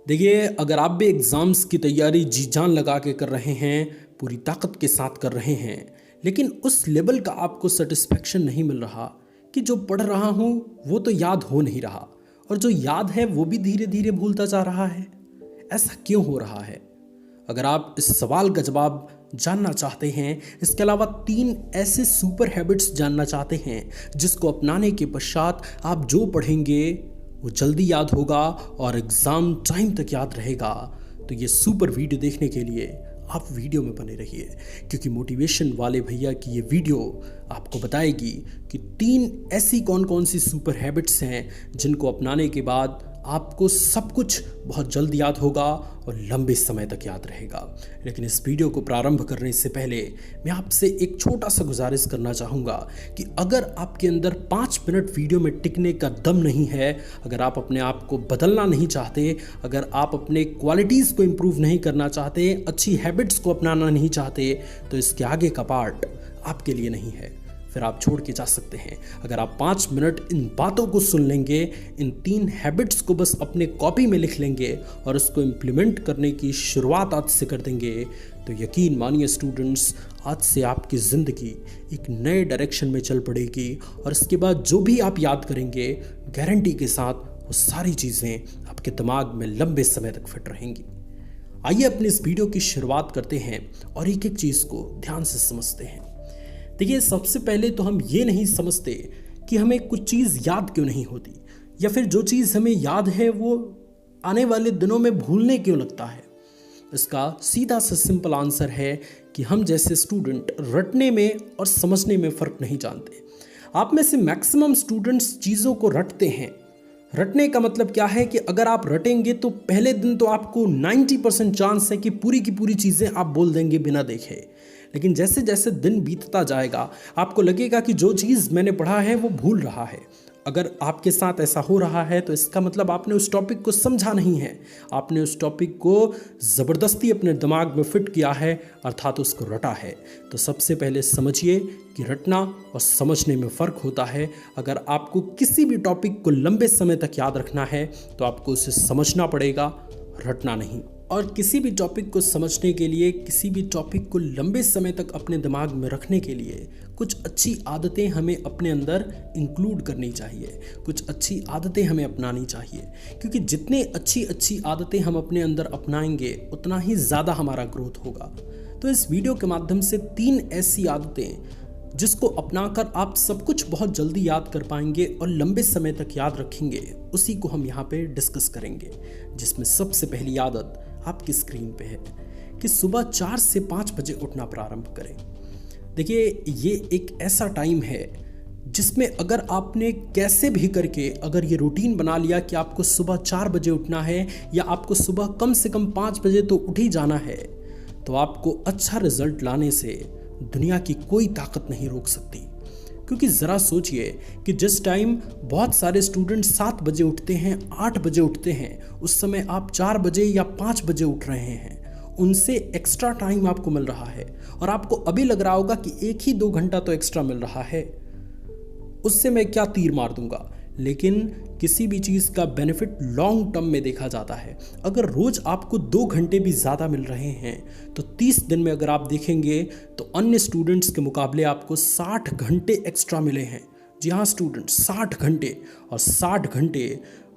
देखिए, अगर आप भी एग्ज़ाम्स की तैयारी जी जान लगा के कर रहे हैं, पूरी ताकत के साथ कर रहे हैं, लेकिन उस लेवल का आपको सेटिस्फेक्शन नहीं मिल रहा कि जो पढ़ रहा हूँ वो तो याद हो नहीं रहा और जो याद है वो भी धीरे धीरे भूलता जा रहा है। ऐसा क्यों हो रहा है? अगर आप इस सवाल का जवाब जानना चाहते हैं, इसके अलावा 3 ऐसे सुपर हैबिट्स जानना चाहते हैं जिसको अपनाने के पश्चात आप जो पढ़ेंगे वो जल्दी याद होगा और एग्ज़ाम टाइम तक याद रहेगा, तो ये सुपर वीडियो देखने के लिए आप वीडियो में बने रहिए, क्योंकि मोटिवेशन वाले भैया की ये वीडियो आपको बताएगी कि 3 ऐसी कौन कौन सी सुपर हैबिट्स हैं जिनको अपनाने के बाद आपको सब कुछ बहुत जल्द याद होगा और लंबे समय तक याद रहेगा। लेकिन इस वीडियो को प्रारंभ करने से पहले मैं आपसे एक छोटा सा गुजारिश करना चाहूँगा कि अगर आपके अंदर 5 मिनट वीडियो में टिकने का दम नहीं है, अगर आप अपने आप को बदलना नहीं चाहते, अगर आप अपने क्वालिटीज़ को इम्प्रूव नहीं करना चाहते, अच्छी हैबिट्स को अपनाना नहीं चाहते, तो इसके आगे का पार्ट आपके लिए नहीं है। फिर आप छोड़ के जा सकते हैं। अगर आप 5 मिनट इन बातों को सुन लेंगे, इन 3 हैबिट्स को बस अपने कॉपी में लिख लेंगे और उसको इम्प्लीमेंट करने की शुरुआत आज से कर देंगे, तो यकीन मानिए स्टूडेंट्स, आज से आपकी ज़िंदगी एक नए डायरेक्शन में चल पड़ेगी और इसके बाद जो भी आप याद करेंगे, गारंटी के साथ वो सारी चीज़ें आपके दिमाग में लंबे समय तक फिट रहेंगी। आइए अपनी इस वीडियो की शुरुआत करते हैं और एक एक चीज़ को ध्यान से समझते हैं। देखिए, सबसे पहले तो हम ये नहीं समझते कि हमें कुछ चीज़ याद क्यों नहीं होती, या फिर जो चीज़ हमें याद है वो आने वाले दिनों में भूलने क्यों लगता है। इसका सीधा सा सिंपल आंसर है कि हम जैसे स्टूडेंट रटने में और समझने में फ़र्क नहीं जानते। आप में से मैक्सिमम स्टूडेंट्स चीज़ों को रटते हैं। रटने का मतलब क्या है कि अगर आप रटेंगे तो पहले दिन तो आपको 90% चांस है कि पूरी की पूरी चीज़ें आप बोल देंगे बिना देखे, लेकिन जैसे जैसे दिन बीतता जाएगा आपको लगेगा कि जो चीज़ मैंने पढ़ा है वो भूल रहा है। अगर आपके साथ ऐसा हो रहा है तो इसका मतलब आपने उस टॉपिक को समझा नहीं है, आपने उस टॉपिक को ज़बरदस्ती अपने दिमाग में फिट किया है, अर्थात उसको रटा है। तो सबसे पहले समझिए कि रटना और समझने में फ़र्क होता है। अगर आपको किसी भी टॉपिक को लंबे समय तक याद रखना है तो आपको उसे समझना पड़ेगा, रटना नहीं। और किसी भी टॉपिक को समझने के लिए, किसी भी टॉपिक को लंबे समय तक अपने दिमाग में रखने के लिए कुछ अच्छी आदतें हमें अपने अंदर इंक्लूड करनी चाहिए, कुछ अच्छी आदतें हमें अपनानी चाहिए, क्योंकि जितनी अच्छी आदतें हम अपने अंदर अपनाएंगे उतना ही ज़्यादा हमारा ग्रोथ होगा। तो इस वीडियो के माध्यम से 3 ऐसी आदतें जिसको अपनाकर आप सब कुछ बहुत जल्दी याद कर पाएंगे और लंबे समय तक याद रखेंगे, उसी को हम यहाँ पे डिस्कस करेंगे। जिसमें सबसे पहली आदत आपकी स्क्रीन पे है कि सुबह 4 से 5 बजे उठना प्रारंभ करें। देखिए, ये एक ऐसा टाइम है जिसमें अगर आपने कैसे भी करके अगर ये रूटीन बना लिया कि आपको सुबह 4 बजे उठना है या आपको सुबह कम से कम 5 बजे तो उठ ही जाना है, तो आपको अच्छा रिजल्ट लाने से दुनिया की कोई ताकत नहीं रोक सकती। क्योंकि ज़रा सोचिए कि जिस टाइम बहुत सारे स्टूडेंट 7 बजे उठते हैं, 8 बजे उठते हैं, उस समय आप 4 बजे या 5 बजे उठ रहे हैं। उनसे एक्स्ट्रा टाइम आपको मिल रहा है और आपको अभी लग रहा होगा कि 1 ही 2 घंटा तो एक्स्ट्रा मिल रहा है, उससे मैं क्या तीर मार दूंगा। लेकिन किसी भी चीज़ का बेनिफिट लॉन्ग टर्म में देखा जाता है। अगर रोज़ आपको 2 घंटे भी ज़्यादा मिल रहे हैं तो 30 दिन में अगर आप देखेंगे तो अन्य स्टूडेंट्स के मुकाबले आपको 60 घंटे एक्स्ट्रा मिले हैं। जी हाँ स्टूडेंट्स, 60 घंटे, और 60 घंटे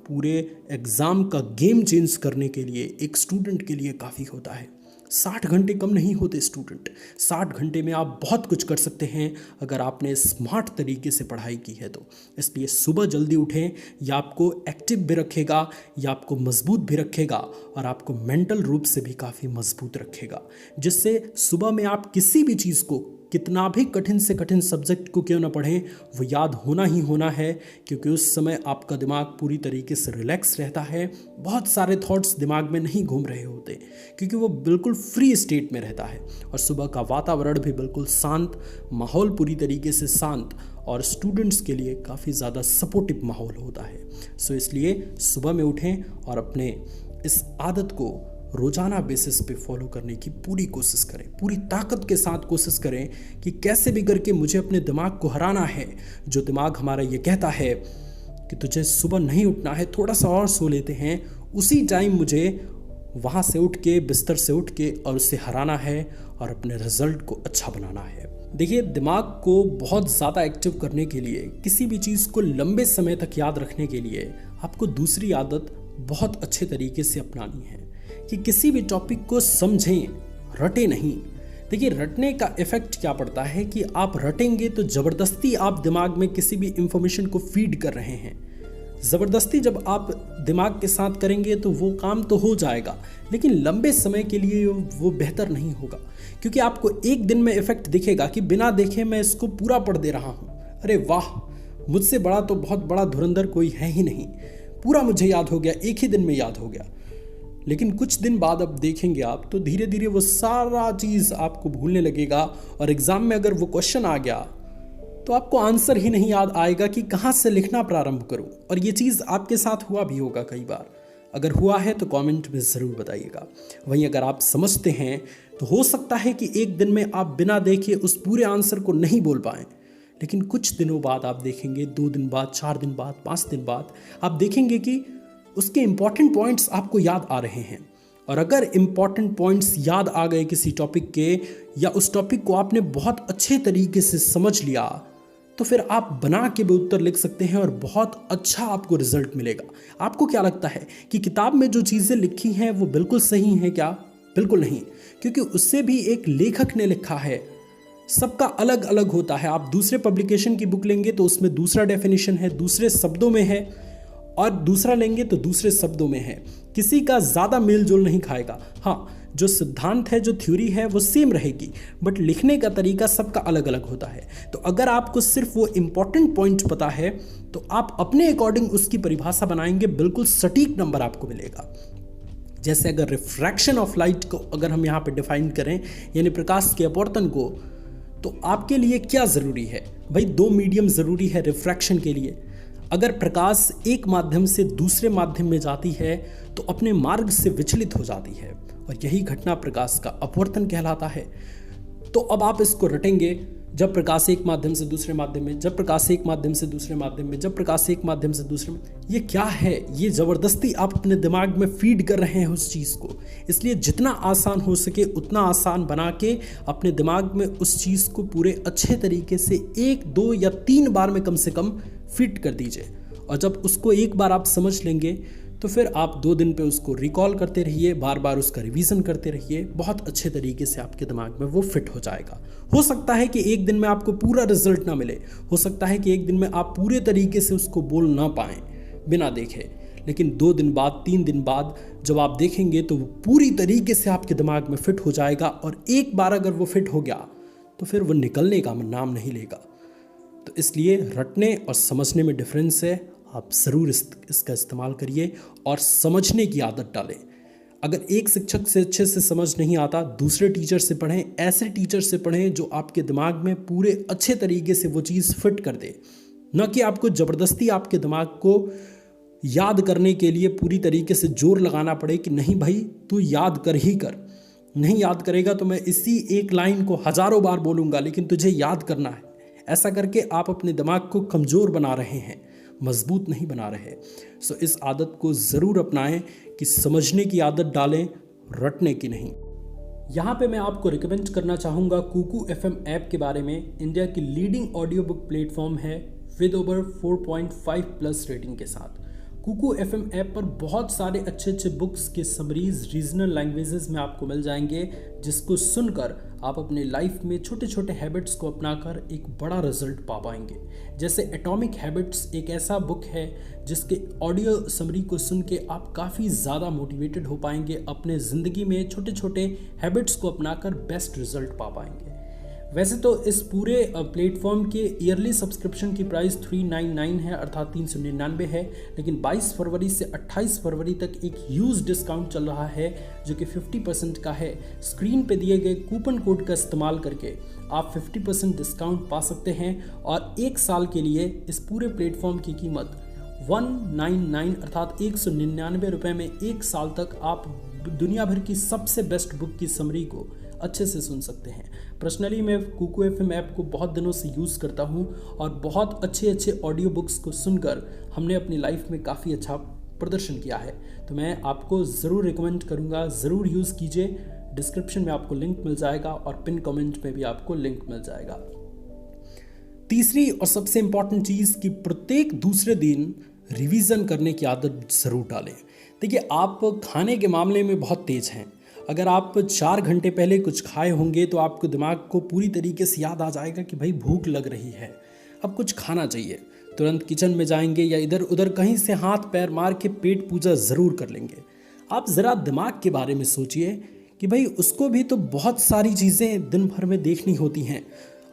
पूरे एग्ज़ाम का गेम चेंज करने के लिए एक स्टूडेंट के लिए काफ़ी होता है। 60 घंटे कम नहीं होते स्टूडेंट। 60 घंटे में आप बहुत कुछ कर सकते हैं अगर आपने स्मार्ट तरीके से पढ़ाई की है तो। इसलिए सुबह जल्दी उठें, यह आपको एक्टिव भी रखेगा, यह आपको मजबूत भी रखेगा और आपको मेंटल रूप से भी काफ़ी मजबूत रखेगा, जिससे सुबह में आप किसी भी चीज़ को, कितना भी कठिन से कठिन सब्जेक्ट को क्यों ना पढ़ें, वो याद होना ही होना है, क्योंकि उस समय आपका दिमाग पूरी तरीके से रिलैक्स रहता है। बहुत सारे थॉट्स दिमाग में नहीं घूम रहे होते क्योंकि वो बिल्कुल फ्री स्टेट में रहता है। और सुबह का वातावरण भी बिल्कुल शांत, माहौल पूरी तरीके से शांत और स्टूडेंट्स के लिए काफ़ी ज़्यादा सपोर्टिव माहौल होता है। सो इसलिए सुबह में उठें और अपने इस आदत को रोजाना बेसिस पे फॉलो करने की पूरी कोशिश करें, पूरी ताकत के साथ कोशिश करें कि कैसे भी करके मुझे अपने दिमाग को हराना है। जो दिमाग हमारा ये कहता है कि तुझे सुबह नहीं उठना है, थोड़ा सा और सो लेते हैं, उसी टाइम मुझे वहाँ से उठ के, बिस्तर से उठ के और उसे हराना है और अपने रिजल्ट को अच्छा बनाना है। देखिए, दिमाग को बहुत ज़्यादा एक्टिव करने के लिए, किसी भी चीज़ को लंबे समय तक याद रखने के लिए आपको दूसरी आदत बहुत अच्छे तरीके से अपनानी है कि किसी भी टॉपिक को समझें, रटे नहीं। देखिए, रटने का इफेक्ट क्या पड़ता है कि आप रटेंगे तो ज़बरदस्ती आप दिमाग में किसी भी इंफॉर्मेशन को फीड कर रहे हैं। ज़बरदस्ती जब आप दिमाग के साथ करेंगे तो वो काम तो हो जाएगा, लेकिन लंबे समय के लिए वो बेहतर नहीं होगा, क्योंकि आपको एक दिन में इफेक्ट दिखेगा कि बिना देखे मैं इसको पूरा पढ़ दे रहा हूँ, अरे वाह, मुझसे बड़ा तो बहुत बड़ा धुरंधर कोई है ही नहीं, पूरा मुझे याद हो गया, एक ही दिन में याद हो गया। लेकिन कुछ दिन बाद अब देखेंगे आप तो धीरे धीरे वो सारा चीज़ आपको भूलने लगेगा, और एग्ज़ाम में अगर वो क्वेश्चन आ गया तो आपको आंसर ही नहीं याद आएगा कि कहाँ से लिखना प्रारंभ करूँ। और ये चीज़ आपके साथ हुआ भी होगा कई बार। अगर हुआ है तो कमेंट में ज़रूर बताइएगा। वहीं अगर आप समझते हैं तो हो सकता है कि एक दिन में आप बिना देखे उस पूरे आंसर को नहीं बोल पाएँ, लेकिन कुछ दिनों बाद आप देखेंगे, 2 दिन बाद, 4 दिन बाद, 5 दिन बाद आप देखेंगे कि उसके इम्पॉर्टेंट पॉइंट्स आपको याद आ रहे हैं। और अगर इम्पॉर्टेंट पॉइंट्स याद आ गए किसी टॉपिक के, या उस टॉपिक को आपने बहुत अच्छे तरीके से समझ लिया, तो फिर आप बना के भी उत्तर लिख सकते हैं और बहुत अच्छा आपको रिजल्ट मिलेगा। आपको क्या लगता है कि किताब में जो चीज़ें लिखी हैं वो बिल्कुल सही हैं क्या? बिल्कुल नहीं, क्योंकि उससे भी एक लेखक ने लिखा है, सबका अलग अलग होता है। आप दूसरे पब्लिकेशन की बुक लेंगे तो उसमें दूसरा डेफिनेशन है, दूसरे शब्दों में है, और दूसरा लेंगे तो दूसरे शब्दों में है। किसी का ज़्यादा मेल जोल नहीं खाएगा। हाँ, जो सिद्धांत है, जो थ्योरी है वो सेम रहेगी, बट लिखने का तरीका सबका अलग अलग होता है। तो अगर आपको सिर्फ वो इम्पॉर्टेंट पॉइंट पता है तो आप अपने अकॉर्डिंग उसकी परिभाषा बनाएंगे, बिल्कुल सटीक नंबर आपको मिलेगा। जैसे अगर रिफ्रैक्शन ऑफ लाइट को अगर हम यहाँ पे डिफाइन करें, यानी प्रकाश के अपवर्तन को, तो आपके लिए क्या ज़रूरी है भाई? 2 मीडियम ज़रूरी है रिफ्रैक्शन के लिए। अगर प्रकाश एक माध्यम से दूसरे माध्यम में जाती है तो अपने मार्ग से विचलित हो जाती है, और यही घटना प्रकाश का अपवर्तन कहलाता है। तो अब आप इसको रटेंगे, जब प्रकाश एक माध्यम से दूसरे माध्यम में, जब प्रकाश एक माध्यम से दूसरे माध्यम में, जब प्रकाश एक माध्यम से दूसरे में। ये क्या है? ये ज़बरदस्ती आप अपने दिमाग में फीड कर रहे हैं उस चीज़ को। इसलिए जितना आसान हो सके उतना आसान बना के अपने दिमाग में उस चीज़ को पूरे अच्छे तरीके से 1, 2 या 3 बार में कम से कम फिट कर दीजिए। और जब उसको एक बार आप समझ लेंगे तो फिर आप 2 दिन पे उसको रिकॉल करते रहिए, बार बार उसका रिवीजन करते रहिए, बहुत अच्छे तरीके से आपके दिमाग में वो फिट हो जाएगा। हो सकता है कि एक दिन में आपको पूरा रिजल्ट ना मिले, हो सकता है कि एक दिन में आप पूरे तरीके से उसको बोल ना पाएँ बिना देखे, लेकिन 2 दिन बाद, 3 दिन बाद जब आप देखेंगे तो वो पूरी तरीके से आपके दिमाग में फिट हो जाएगा। और एक बार अगर वो फिट हो गया तो फिर वो निकलने का नाम नहीं लेगा। तो इसलिए रटने और समझने में डिफरेंस है। आप ज़रूर इसका इस्तेमाल करिए और समझने की आदत डालें। अगर एक शिक्षक से अच्छे से समझ नहीं आता, दूसरे टीचर से पढ़ें, ऐसे टीचर से पढ़ें जो आपके दिमाग में पूरे अच्छे तरीके से वो चीज़ फिट कर दे, न कि आपको ज़बरदस्ती आपके दिमाग को याद करने के लिए पूरी तरीके से जोर लगाना पड़े कि नहीं भाई तू याद कर ही कर। नहीं याद करेगा तो मैं इसी एक लाइन को हज़ारों बार बोलूँगा, लेकिन तुझे याद करना है। ऐसा करके आप अपने दिमाग को कमज़ोर बना रहे हैं, मजबूत नहीं बना रहे। सो इस आदत को ज़रूर अपनाएं कि समझने की आदत डालें, रटने की नहीं। यहाँ पे मैं आपको रिकमेंड करना चाहूँगा कुकू FM ऐप के बारे में। इंडिया की लीडिंग ऑडियो बुक प्लेटफॉर्म है विद ओवर 4.5+ रेटिंग के साथ। कुकू FM ऐप पर बहुत सारे अच्छे बुक्स के समरीज रीजनल लैंग्वेजेस में आपको मिल जाएंगे, जिसको सुनकर आप अपने लाइफ में छोटे छोटे हैबिट्स को अपनाकर एक बड़ा रिजल्ट पा पाएंगे। जैसे एटॉमिक हैबिट्स एक ऐसा बुक है जिसके ऑडियो समरी को सुन के आप काफ़ी ज़्यादा मोटिवेटेड हो पाएंगे, अपने ज़िंदगी में छोटे छोटे हैबिट्स को अपनाकर बेस्ट रिजल्ट पा पाएंगे। वैसे तो इस पूरे प्लेटफॉर्म के ईयरली सब्सक्रिप्शन की प्राइस 399 है, अर्थात 399 है, लेकिन 22 फरवरी से 28 फरवरी तक एक ह्यूज डिस्काउंट चल रहा है जो कि 50% का है। स्क्रीन पे दिए गए कूपन कोड का इस्तेमाल करके आप 50% डिस्काउंट पा सकते हैं, और 1 साल के लिए इस पूरे प्लेटफॉर्म की कीमत 199 अर्थात 199 रुपये में 1 साल तक आप दुनिया भर की सबसे बेस्ट बुक की समरी को अच्छे से सुन सकते हैं। पर्सनली मैं कुकू FM ऐप को बहुत दिनों से यूज़ करता हूं और बहुत अच्छे ऑडियो बुक्स को सुनकर हमने अपनी लाइफ में काफ़ी अच्छा प्रदर्शन किया है। तो मैं आपको ज़रूर रिकमेंड करूँगा, ज़रूर यूज़ कीजिए। डिस्क्रिप्शन में आपको लिंक मिल जाएगा और पिन कमेंट में भी आपको लिंक मिल जाएगा। तीसरी और सबसे इम्पॉर्टेंट चीज़ कि प्रत्येक दूसरे दिन रिवीजन करने की आदत ज़रूर डालें। देखिए, आप खाने के मामले में बहुत तेज़ हैं। अगर आप 4 घंटे पहले कुछ खाए होंगे तो आपको दिमाग को पूरी तरीके से याद आ जाएगा कि भाई भूख लग रही है, अब कुछ खाना चाहिए। तुरंत किचन में जाएंगे या इधर उधर कहीं से हाथ पैर मार के पेट पूजा ज़रूर कर लेंगे। आप ज़रा दिमाग के बारे में सोचिए कि भाई उसको भी तो बहुत सारी चीज़ें दिन भर में देखनी होती हैं।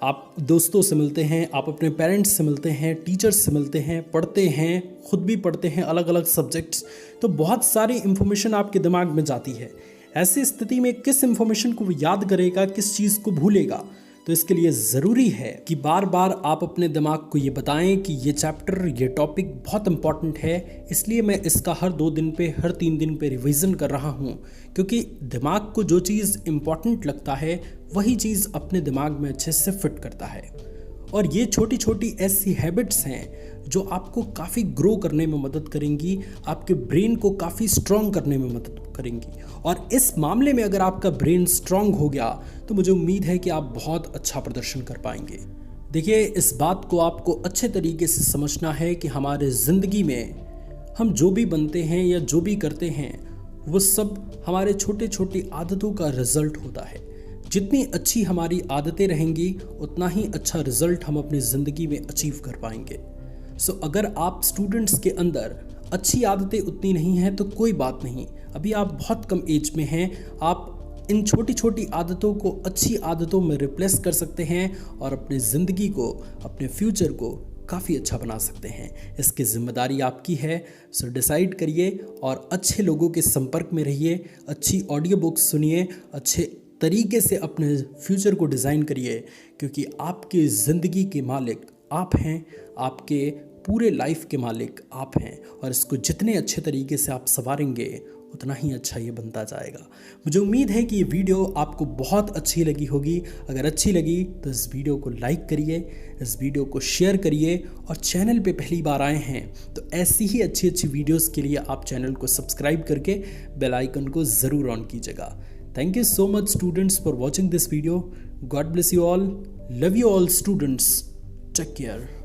आप दोस्तों से मिलते हैं, आप अपने पेरेंट्स से मिलते हैं, टीचर्स से मिलते हैं, पढ़ते हैं, खुद भी पढ़ते हैं अलग अलग सब्जेक्ट्स, तो बहुत सारी इन्फॉर्मेशन आपके दिमाग में जाती है। ऐसी स्थिति में किस इन्फॉर्मेशन को याद करेगा, किस चीज़ को भूलेगा? तो इसके लिए ज़रूरी है कि बार बार आप अपने दिमाग को ये बताएं कि ये चैप्टर, ये टॉपिक बहुत इंपॉर्टेंट है, इसलिए मैं इसका हर 2 दिन पे, हर 3 दिन पे रिवीजन कर रहा हूँ। क्योंकि दिमाग को जो चीज़ इंपॉर्टेंट लगता है वही चीज़ अपने दिमाग में अच्छे से फिट करता है। और ये छोटी छोटी ऐसी हैबिट्स हैं जो आपको काफ़ी ग्रो करने में मदद करेंगी, आपके ब्रेन को काफ़ी स्ट्रॉन्ग करने में मदद करेंगी। और इस मामले में अगर आपका ब्रेन स्ट्रॉन्ग हो गया तो मुझे उम्मीद है कि आप बहुत अच्छा प्रदर्शन कर पाएंगे। देखिए, इस बात को आपको अच्छे तरीके से समझना है कि हमारे ज़िंदगी में हम जो भी बनते हैं या जो भी करते हैं वो सब हमारे छोटे छोटी आदतों का रिजल्ट होता है। जितनी अच्छी हमारी आदतें रहेंगी उतना ही अच्छा रिजल्ट हम अपनी ज़िंदगी में अचीव कर पाएंगे। सो अगर आप स्टूडेंट्स के अंदर अच्छी आदतें उतनी नहीं हैं तो कोई बात नहीं, अभी आप बहुत कम एज में हैं, आप इन छोटी छोटी आदतों को अच्छी आदतों में रिप्लेस कर सकते हैं और अपनी ज़िंदगी को, अपने फ्यूचर को काफ़ी अच्छा बना सकते हैं। इसकी जिम्मेदारी आपकी है। सो डिसाइड करिए और अच्छे लोगों के संपर्क में रहिए, अच्छी ऑडियो बुक्स सुनिए, अच्छे तरीके से अपने फ्यूचर को डिज़ाइन करिए, क्योंकि आपकी ज़िंदगी के मालिक आप हैं, आपके पूरे लाइफ के मालिक आप हैं। और इसको जितने अच्छे तरीके से आप संवारेंगे उतना ही अच्छा ये बनता जाएगा। मुझे उम्मीद है कि ये वीडियो आपको बहुत अच्छी लगी होगी। अगर अच्छी लगी तो इस वीडियो को लाइक करिए, इस वीडियो को शेयर करिए और चैनल पे पहली बार आए हैं तो ऐसी ही अच्छी अच्छी वीडियोस के लिए आप चैनल को सब्सक्राइब करके बेल आइकन को ज़रूर ऑन कीजिएगा। Thank you so much students for watching this video. God bless you all. Love you all students. Take care.